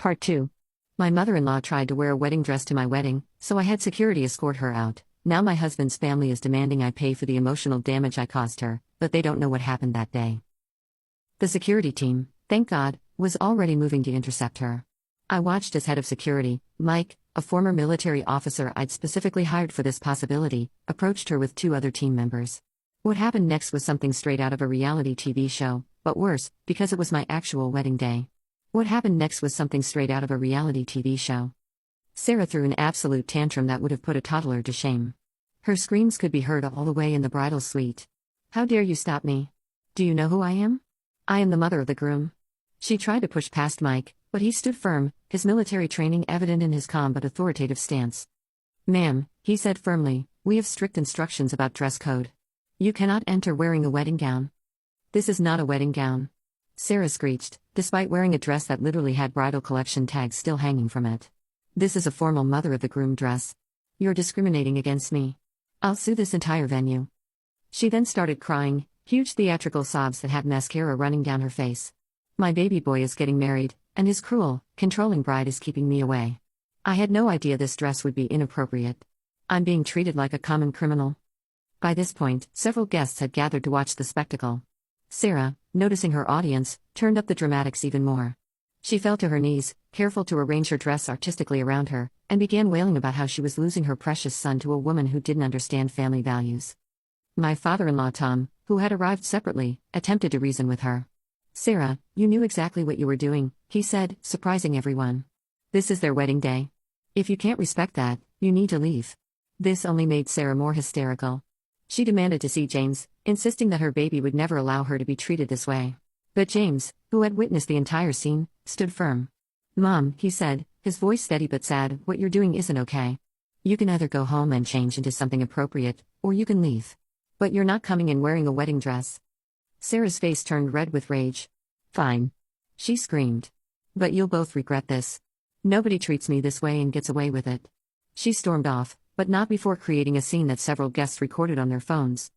Part 2. My mother-in-law tried to wear a wedding dress to my wedding, so I had security escort her out. Now my husband's family is demanding I pay for the emotional damage I caused her, but they don't know what happened that day. The security team, thank God, was already moving to intercept her. I watched as head of security, Mike, a former military officer I'd specifically hired for this possibility, approached her with two other team members. What happened next was something straight out of a reality TV show, but worse, because it was my actual wedding day. What happened next was something straight out of a reality TV show. Sarah threw an absolute tantrum that would have put a toddler to shame. Her screams could be heard all the way in the bridal suite. "How dare you stop me? Do you know who I am? I am the mother of the groom." She tried to push past Mike, but he stood firm, his military training evident in his calm but authoritative stance. "Ma'am," he said firmly, "we have strict instructions about dress code. You cannot enter wearing a wedding gown." "This is not a wedding gown," Sarah screeched, despite wearing a dress that literally had bridal collection tags still hanging from it. "This is a formal mother of the groom dress. You're discriminating against me. I'll sue this entire venue." She then started crying, huge theatrical sobs that had mascara running down her face. "My baby boy is getting married, and his cruel, controlling bride is keeping me away. I had no idea this dress would be inappropriate. I'm being treated like a common criminal." By this point, several guests had gathered to watch the spectacle. Sarah, noticing her audience, turned up the dramatics even more. She fell to her knees, careful to arrange her dress artistically around her, and began wailing about how she was losing her precious son to a woman who didn't understand family values. My father-in-law Tom, who had arrived separately, attempted to reason with her. "Sarah, you knew exactly what you were doing," he said, surprising everyone. "This is their wedding day. If you can't respect that, you need to leave." This only made Sarah more hysterical. She demanded to see James, insisting that her baby would never allow her to be treated this way. But James, who had witnessed the entire scene, stood firm. "Mom," he said, his voice steady but sad, "what you're doing isn't okay. You can either go home and change into something appropriate, or you can leave. But you're not coming in wearing a wedding dress." Sarah's face turned red with rage. "Fine," she screamed. "But you'll both regret this. Nobody treats me this way and gets away with it." She stormed off, but not before creating a scene that several guests recorded on their phones.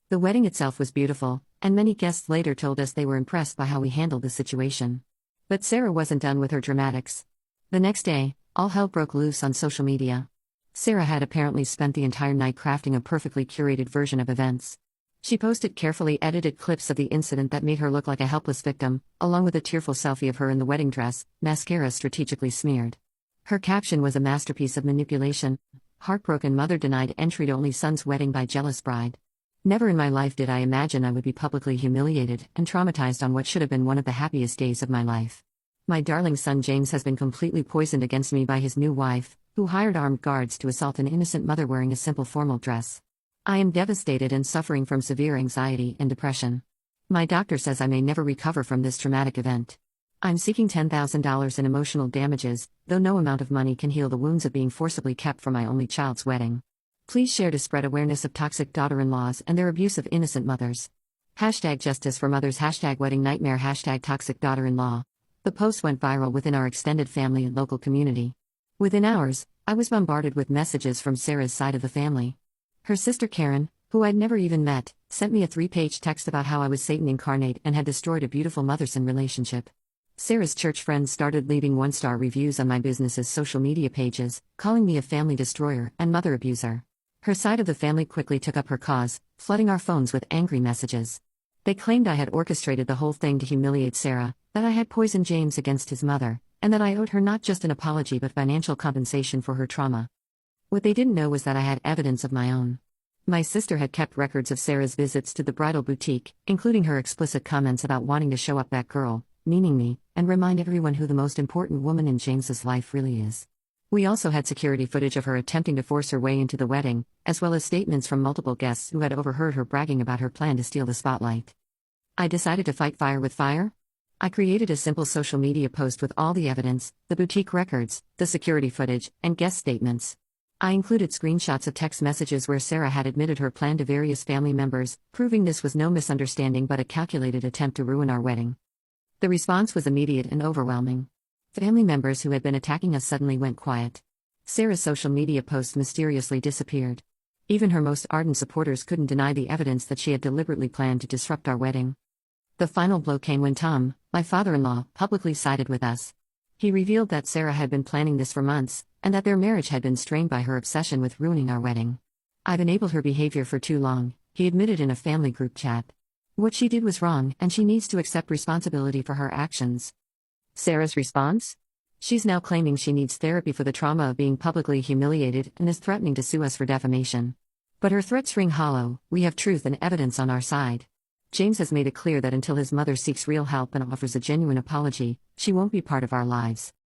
The wedding itself was beautiful, and many guests later told us they were impressed by how we handled the situation. But Sarah wasn't done with her dramatics. The next day, all hell broke loose on social media. Sarah had apparently spent the entire night crafting a perfectly curated version of events. She posted carefully edited clips of the incident that made her look like a helpless victim, along with a tearful selfie of her in the wedding dress, mascara strategically smeared. Her caption was a masterpiece of manipulation. "Heartbroken mother denied entry to only son's wedding by jealous bride." Never in my life did I imagine I would be publicly humiliated and traumatized on what should have been one of the happiest days of my life. My darling son James has been completely poisoned against me by his new wife, who hired armed guards to assault an innocent mother wearing a simple formal dress. I am devastated and suffering from severe anxiety and depression. My doctor says I may never recover from this traumatic event. I'm seeking $10,000 in emotional damages, though no amount of money can heal the wounds of being forcibly kept from my only child's wedding. Please share to spread awareness of toxic daughter-in-laws and their abuse of innocent mothers. #Justice for Mothers #Wedding Nightmare #Toxic Daughter-in-Law. The post went viral within our extended family and local community. Within hours, I was bombarded with messages from Sarah's side of the family. Her sister Karen, who I'd never even met, sent me a 3-page text about how I was Satan incarnate and had destroyed a beautiful mother-son relationship. Sarah's church friends started leaving 1-star reviews on my business's social media pages, calling me a family destroyer and mother abuser. Her side of the family quickly took up her cause, flooding our phones with angry messages. They claimed I had orchestrated the whole thing to humiliate Sarah, that I had poisoned James against his mother, and that I owed her not just an apology but financial compensation for her trauma. What they didn't know was that I had evidence of my own. My sister had kept records of Sarah's visits to the bridal boutique, including her explicit comments about wanting to show up that girl, meaning me, and remind everyone who the most important woman in James's life really is. We also had security footage of her attempting to force her way into the wedding, as well as statements from multiple guests who had overheard her bragging about her plan to steal the spotlight. I decided to fight fire with fire. I created a simple social media post with all the evidence, the boutique records, the security footage, and guest statements. I included screenshots of text messages where Sarah had admitted her plan to various family members, proving this was no misunderstanding but a calculated attempt to ruin our wedding. The response was immediate and overwhelming. Family members who had been attacking us suddenly went quiet. Sarah's social media posts mysteriously disappeared. Even her most ardent supporters couldn't deny the evidence that she had deliberately planned to disrupt our wedding. The final blow came when Tom, my father-in-law, publicly sided with us. He revealed that Sarah had been planning this for months, and that their marriage had been strained by her obsession with ruining our wedding. "I've enabled her behavior for too long," he admitted in a family group chat. "What she did was wrong, and she needs to accept responsibility for her actions." Sarah's response? She's now claiming she needs therapy for the trauma of being publicly humiliated and is threatening to sue us for defamation. But her threats ring hollow. We have truth and evidence on our side. James has made it clear that until his mother seeks real help and offers a genuine apology, she won't be part of our lives.